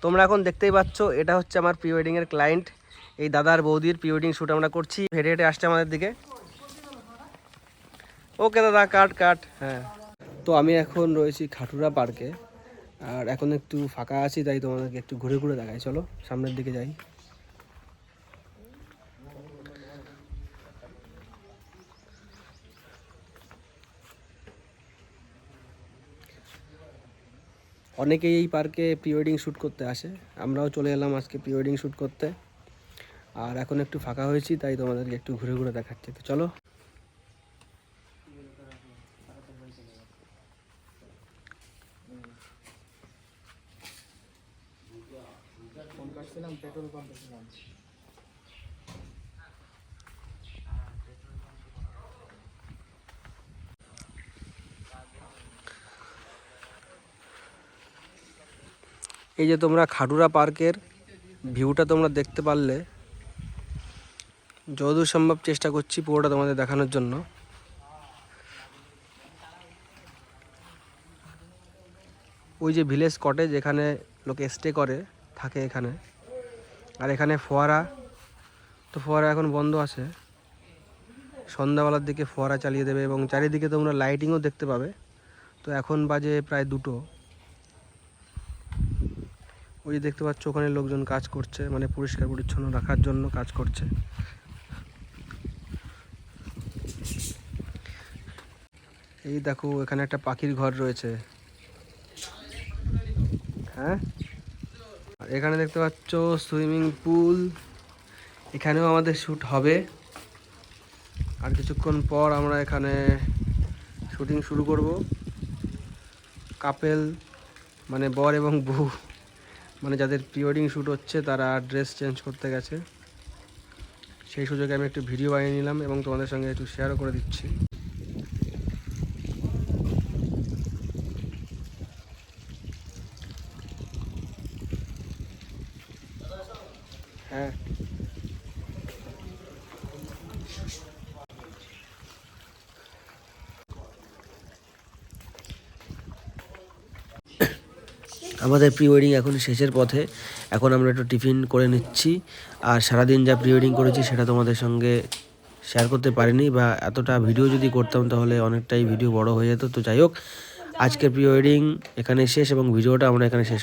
তোমরা এখন দেখতেই পাচ্ছ এটা হচ্ছে আমার প্রি ওয়েডিংয়ের ক্লায়েন্ট। এই দাদার বৌদির প্রি ওয়েডিং শ্যুট আমরা করছি। হেঁটে হেঁটে আসছে আমাদের দিকে। ওকে দাদা, কাট কাট। হ্যাঁ, তো আমি এখন রয়েছি খাটুরা পার্কে, আর এখন একটু ফাঁকা আছি, তাই তোমাদেরকে একটু ঘুরে ঘুরে দেখাই। চলো সামনের দিকে যাই। অনেকেই এই পার্কে প্রি ওয়েডিং শ্যুট করতে আসে, আমরাও চলে এলাম আজকে প্রি ওয়েডিং শ্যুট করতে। আর এখন একটু ফাঁকা হয়েছি, তাই তোমাদেরকে একটু ঘুরে ঘুরে দেখাচ্ছি। তো চলো। এই যে তোমরা খাটুরা পার্কের ভিউটা তোমরা দেখতে পারলে, যতদূর সম্ভব চেষ্টা করছি পুরোটা তোমাদের দেখানোর জন্য। ওই যে ভিলেজ কটেজ, এখানে লোকে স্টে করে থাকে এখানে। আর এখানে ফোয়ারা, তো ফোয়ারা এখন বন্ধ আছে, সন্ধ্যাবেলার দিকে ফোয়ারা চালিয়ে দেবে এবং চারিদিকে তোমরা লাইটিংও দেখতে পাবে। তো এখন বাজে প্রায় 2টো। ওই যে দেখতে পাচ্ছ ওখানে লোকজন কাজ করছে, মানে পরিষ্কার পরিচ্ছন্ন রাখার জন্য কাজ করছে। এই দেখো এখানে একটা পাখির ঘর রয়েছে। হ্যাঁ, আর এখানে দেখতে পাচ্ছ সুইমিং পুল, এখানেও আমাদের শ্যুট হবে। আর কিছুক্ষণ পর আমরা এখানে শুটিং শুরু করব। কাপেল মানে বর এবং বউ, মানে যাদের প্রি ওয়েডিং শ্যুট হচ্ছে তারা ড্রেস চেঞ্জ করতে গেছে। সেই সুযোগে আমি একটু ভিডিও বানিয়ে নিলাম এবং তোমাদের সঙ্গে একটু শেয়ারও করে দিচ্ছি। হ্যাঁ, আমাদের প্রি ওয়েডিং এখন শেষের পথে। এখন আমরা একটু টিফিন করে নিচ্ছি। আর সারাদিন যা প্রি ওয়েডিং করেছি সেটা তোমাদের সঙ্গে শেয়ার করতে পারিনি, বা এতটা ভিডিও যদি করতাম তাহলে অনেকটাই ভিডিও বড় হয়ে যেত। তো যাই হোক, আজকের প্রি ওয়েডিং এখানে শেষ এবং ভিডিওটা আমরা এখানে শেষ